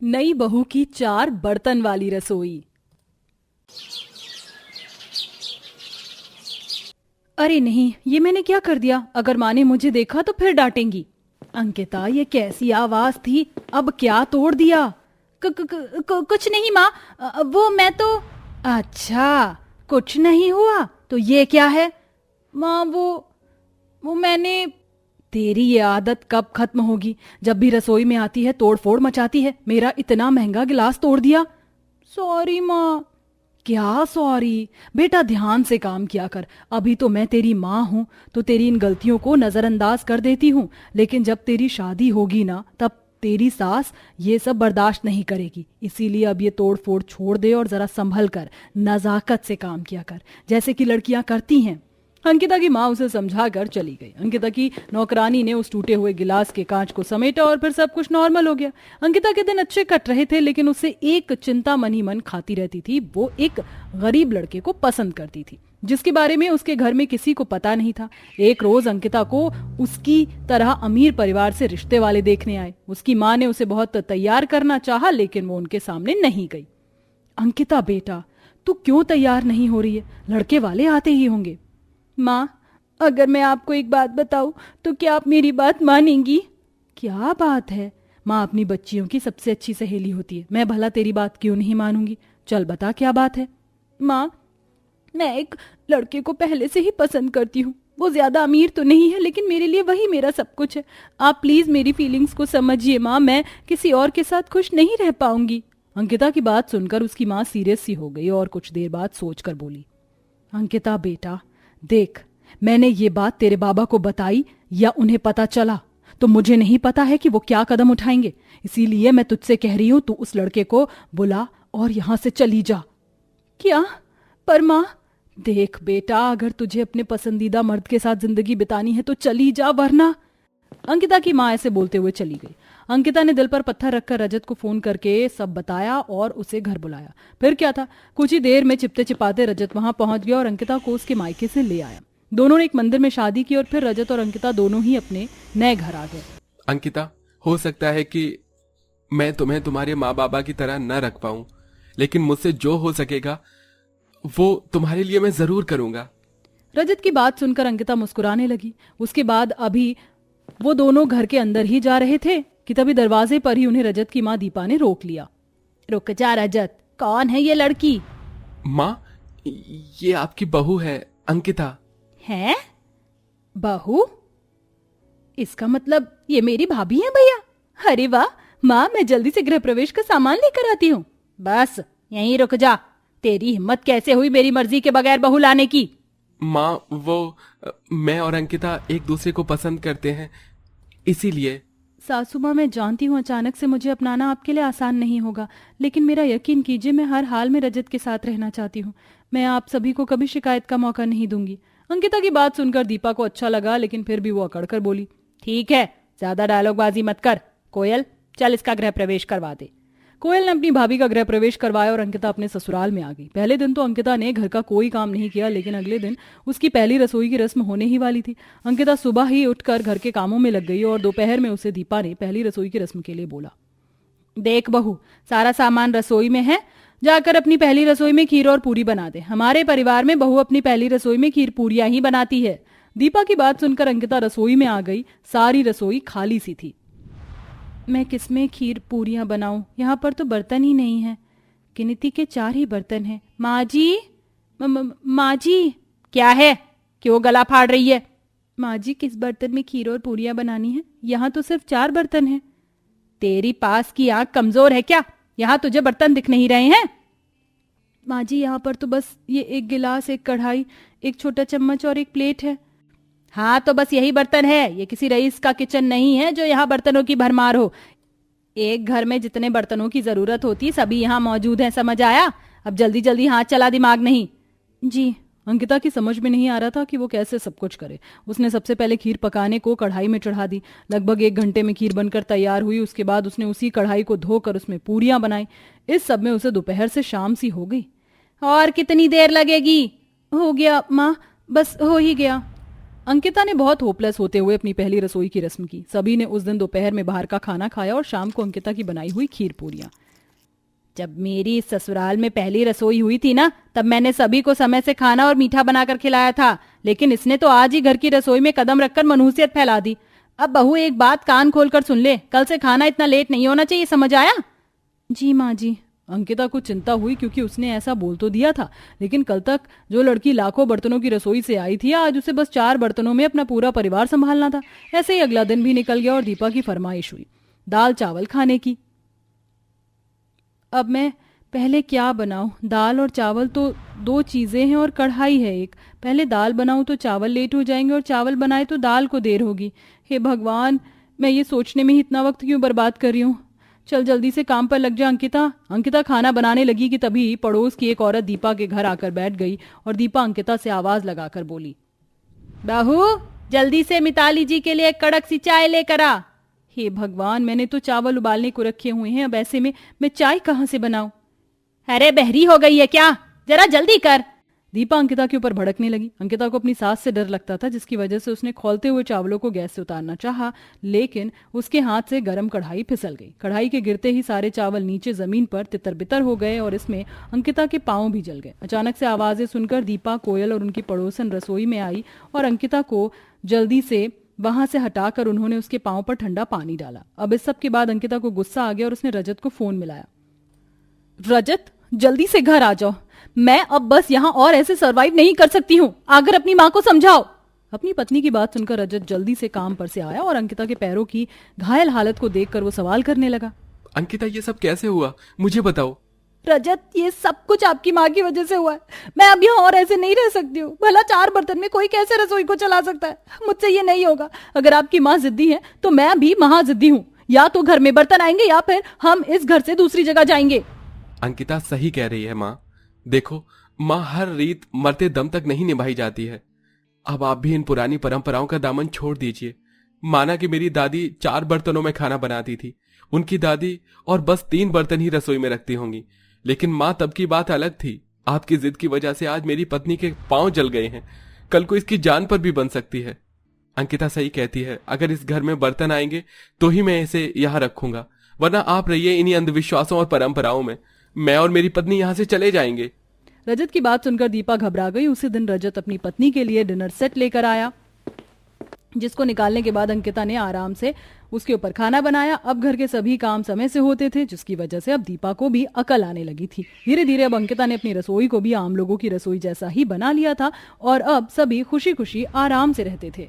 नई बहू की 4 बर्तन वाली रसोई। अरे नहीं, ये मैंने क्या कर दिया? अगर माँ ने मुझे देखा तो फिर डांटेंगी। अंकिता, ये कैसी आवाज थी? अब क्या तोड़ दिया? कुछ नहीं माँ, वो मैं तो। अच्छा, कुछ नहीं हुआ तो ये क्या है? माँ वो मैंने। तेरी ये आदत कब खत्म होगी? जब भी रसोई में आती है तोड़ फोड़ मचाती है। मेरा इतना महंगा गिलास तोड़ दिया। सॉरी माँ। क्या सॉरी? बेटा ध्यान से काम किया कर। अभी तो मैं तेरी माँ हूं तो तेरी इन गलतियों को नजरअंदाज कर देती हूँ, लेकिन जब तेरी शादी होगी ना, तब तेरी सास ये सब बर्दाश्त नहीं करेगी। इसीलिए अब ये तोड़ फोड़ छोड़ दे और जरा संभल कर नजाकत से काम किया कर, जैसे कि लड़कियां करती हैं। अंकिता की माँ उसे समझा कर चली गई। अंकिता की नौकरानी ने उस टूटे हुए गिलास के कांच को समेटा और फिर सब कुछ नॉर्मल हो गया। अंकिता के दिन अच्छे कट रहे थे, लेकिन उसे एक चिंता मन ही मन खाती रहती थी। वो एक गरीब लड़के को पसंद करती थी, जिसके बारे में उसके घर में किसी को पता नहीं था। एक रोज अंकिता को उसकी तरह अमीर परिवार से रिश्ते वाले देखने आए। उसकी माँ ने उसे बहुत तैयार करना चाहा, लेकिन वो उनके सामने नहीं गई। अंकिता बेटा, तू क्यों तैयार नहीं हो रही है? लड़के वाले आते ही होंगे। माँ, अगर मैं आपको एक बात बताऊं तो क्या आप मेरी बात मानेंगी? क्या बात है? माँ अपनी बच्चियों की सबसे अच्छी सहेली होती है। मैं भला तेरी बात क्यों नहीं मानूंगी? चल बता, क्या बात है? माँ, मैं एक लड़के को पहले से ही पसंद करती हूँ। वो ज्यादा अमीर तो नहीं है, लेकिन मेरे लिए वही मेरा सब कुछ है। आप प्लीज मेरी फीलिंग्स को समझिए माँ, मैं किसी और के साथ खुश नहीं रह पाऊंगी। अंकिता की बात सुनकर उसकी माँ सीरियस सी हो गई और कुछ देर बाद सोचकर बोली, अंकिता बेटा, देख, मैंने ये बात तेरे बाबा को बताई या उन्हें पता चला तो मुझे नहीं पता है कि वो क्या कदम उठाएंगे। इसीलिए मैं तुझसे कह रही हूं, तू उस लड़के को बुला और यहां से चली जा। क्या? पर माँ। देख बेटा, अगर तुझे अपने पसंदीदा मर्द के साथ जिंदगी बितानी है तो चली जा, वरना। अंकिता की माँ ऐसे बोलते हुए चली गई। अंकिता ने दिल पर पत्थर रखकर रजत को फोन करके सब बताया और उसे घर बुलाया। फिर क्या था, कुछ ही देर में चिपते चिपाते रजत वहां पहुंच गया और अंकिता को उसके मायके से ले आया। दोनों ने एक मंदिर में शादी की और फिर रजत और अंकिता दोनों ही अपने नए घर आ गए। अंकिता, हो सकता है कि मैं तुम्हें तुम्हारे माँ बाबा की तरह न रख पाऊं, लेकिन मुझसे जो हो सकेगा वो तुम्हारे लिए मैं जरूर करूंगा। रजत की बात सुनकर अंकिता मुस्कुराने लगी। उसके बाद अभी वो दोनों घर के अंदर ही जा रहे थे कि तभी दरवाजे पर ही उन्हें रजत की माँ दीपा ने रोक लिया। रुक जा रजत, कौन है ये लड़की? माँ, ये आपकी बहू है, अंकिता। है? बहू? इसका मतलब ये मेरी भाभी है भैया? अरे वाह माँ, मैं जल्दी से गृह प्रवेश का सामान लेकर आती हूँ। बस यहीं रुक जा। तेरी हिम्मत कैसे हुई मेरी मर्जी के बगैर बहू लाने की? माँ, मैं और अंकिता एक दूसरे को पसंद करते हैं, इसीलिए। सासू माँ, मैं जानती हूँ अचानक से मुझे अपनाना आपके लिए आसान नहीं होगा, लेकिन मेरा यकीन कीजिए, मैं हर हाल में रजत के साथ रहना चाहती हूँ। मैं आप सभी को कभी शिकायत का मौका नहीं दूंगी। अंकिता की बात सुनकर दीपा को अच्छा लगा, लेकिन फिर भी वो अकड़ कर बोली, ठीक है, ज्यादा डायलॉगबाजी मत कर। कोयल, चल इसका गृह प्रवेश करवा दे। कोयल ने अपनी भाभी का गृह प्रवेश करवाया और अंकिता अपने ससुराल में आ गई। पहले दिन तो अंकिता ने घर का कोई काम नहीं किया, लेकिन अगले दिन उसकी पहली रसोई की रस्म होने ही वाली थी। अंकिता सुबह ही उठकर घर के कामों में लग गई और दोपहर में उसे दीपा ने पहली रसोई की रस्म के लिए बोला। देख बहू, सारा सामान रसोई में है, जाकर अपनी पहली रसोई में खीर और पूरी बना दे। हमारे परिवार में बहू अपनी पहली रसोई में खीर पूरियां ही बनाती है। दीपा की बात सुनकर अंकिता रसोई में आ गई। सारी रसोई खाली सी थी। मैं किसमें खीर पूरियां बनाऊं? यहाँ पर तो बर्तन ही नहीं है। गिनती के 4 ही बर्तन हैं। माँ जी, माँ जी। क्या है? क्यों गला फाड़ रही है? माँ जी, किस बर्तन में खीर और पूरियां बनानी है? यहाँ तो सिर्फ 4 बर्तन हैं। तेरी पास की आंख कमजोर है क्या? यहाँ तुझे बर्तन दिख नहीं रहे हैं? माँ जी, यहाँ पर तो बस ये एक गिलास, एक कढ़ाई, एक छोटा चम्मच और एक प्लेट है। हाँ, तो बस यही बर्तन है। ये किसी रईस का किचन नहीं है जो यहाँ बर्तनों की भरमार हो। एक घर में जितने बर्तनों की जरूरत होती सभी यहाँ मौजूद हैं, समझ आया? अब जल्दी जल्दी हाथ चला, दिमाग नहीं। जी। अंकिता की समझ में नहीं आ रहा था कि वो कैसे सब कुछ करे। उसने सबसे पहले खीर पकाने को कढ़ाई में चढ़ा दी। लगभग 1 घंटे में खीर बनकर तैयार हुई। उसके बाद उसने उसी कढ़ाई को धोकर उसमें पूरियां बनाई। इस सब में उसे दोपहर से शाम सी हो गई। और कितनी देर लगेगी? हो गया माँ, बस हो ही गया। अंकिता ने बहुत होपलेस होते हुए अपनी पहली रसोई की रस्म की। सभी ने उस दिन दोपहर में बाहर का खाना खाया और शाम को अंकिता की बनाई हुई खीर पूरियां। जब मेरी ससुराल में पहली रसोई हुई थी ना, तब मैंने सभी को समय से खाना और मीठा बनाकर खिलाया था, लेकिन इसने तो आज ही घर की रसोई में कदम रखकर मनहूसियत फैला दी। अब बहू एक बात कान खोलकर सुन ले, कल से खाना इतना लेट नहीं होना चाहिए, समझ आया? जी माँ जी। अंकिता को चिंता हुई क्योंकि उसने ऐसा बोल तो दिया था, लेकिन कल तक जो लड़की लाखों बर्तनों की रसोई से आई थी, आज उसे बस 4 बर्तनों में अपना पूरा परिवार संभालना था। ऐसे ही अगला दिन भी निकल गया और दीपा की फरमाइश हुई दाल चावल खाने की। अब मैं पहले क्या बनाऊं? दाल और चावल तो 2 चीजें हैं और कढ़ाई है एक। पहले दाल बनाऊं तो चावल लेट हो जाएंगे और चावल बनाए तो दाल को देर होगी। हे भगवान, मैं ये सोचने में ही इतना वक्त क्यों बर्बाद कर रही हूँ। चल जल्दी से काम पर लग जा अंकिता। अंकिता खाना बनाने लगी कि तभी पड़ोस की एक औरत दीपा के घर आकर बैठ गई और दीपा अंकिता से आवाज लगाकर बोली, बहू जल्दी से मिताली जी के लिए एक कड़क सी चाय लेकर आ। हे भगवान, मैंने तो चावल उबालने को रखे हुए हैं, अब ऐसे में मैं चाय कहाँ से बनाऊं? अरे बहरी हो गई है क्या, जरा जल्दी कर। दीपा अंकिता के ऊपर भड़कने लगी। अंकिता को अपनी सास से डर लगता था, जिसकी वजह से उसने खौलते हुए चावलों को गैस से उतारना चाहा, लेकिन उसके हाथ से गर्म कढ़ाई फिसल गई। कढ़ाई के गिरते ही सारे चावल नीचे जमीन पर तितर बितर हो गए और इसमें अंकिता के पांव भी जल गए। अचानक से आवाजें सुनकर दीपा, कोयल और उनकी पड़ोसन रसोई में आई और अंकिता को जल्दी से वहां से हटाकर उन्होंने उसके पांव पर ठंडा पानी डाला। अब इस सब के बाद अंकिता को गुस्सा आ गया और उसने रजत को फोन मिलाया। रजत, जल्दी से घर आ जाओ, मैं अब बस यहाँ और ऐसे सरवाइव नहीं कर सकती हूँ, आकर अपनी माँ को समझाओ। अपनी पत्नी की बात सुनकर रजत जल्दी से काम पर से आया और अंकिता के पैरों की घायल हालत को देखकर वो सवाल करने लगा। अंकिता, ये सब कैसे हुआ, मुझे बताओ। रजत, ये सब कुछ आपकी माँ की वजह से हुआ है। मैं अब यहाँ और ऐसे नहीं रह सकती हूँ। भला 4 बर्तन में कोई कैसे रसोई को चला सकता है? मुझसे ये नहीं होगा। अगर आपकी माँ जिद्दी है तो मैं भी महाजिद्दी हूँ। या तो घर में बर्तन आएंगे या फिर हम इस घर से दूसरी जगह जाएंगे। अंकिता सही कह रही है माँ। देखो, माँ हर रीत मरते दम तक नहीं निभाई जाती है। अब आप भी इन पुरानी परंपराओं का दामन छोड़ दीजिए। माना कि मेरी दादी 4 बर्तनों में खाना बनाती थी, उनकी दादी और बस 3 बर्तन ही रसोई में रखती होंगी, लेकिन माँ तब की बात अलग थी। आपकी जिद की वजह से आज मेरी पत्नी के पांव जल गए हैं, कल को इसकी जान पर भी बन सकती है। अंकिता सही कहती है, अगर इस घर में बर्तन आएंगे तो ही मैं इसे यहाँ रखूंगा, वरना आप रहिए इन्हीं अंधविश्वासों और परंपराओं में। मैं और मेरी पत्नी यहाँ से चले जाएंगे। रजत की बात सुनकर दीपा घबरा गई। उसी दिन रजत अपनी पत्नी के लिए डिनर सेट लेकर आया, जिसको निकालने के बाद अंकिता ने आराम से उसके ऊपर खाना बनाया। अब घर के सभी काम समय से होते थे, जिसकी वजह से अब दीपा को भी अकल आने लगी थी। धीरे धीरे अब अंकिता ने अपनी रसोई को भी आम लोगों की रसोई जैसा ही बना लिया था और अब सभी खुशी खुशी आराम से रहते थे।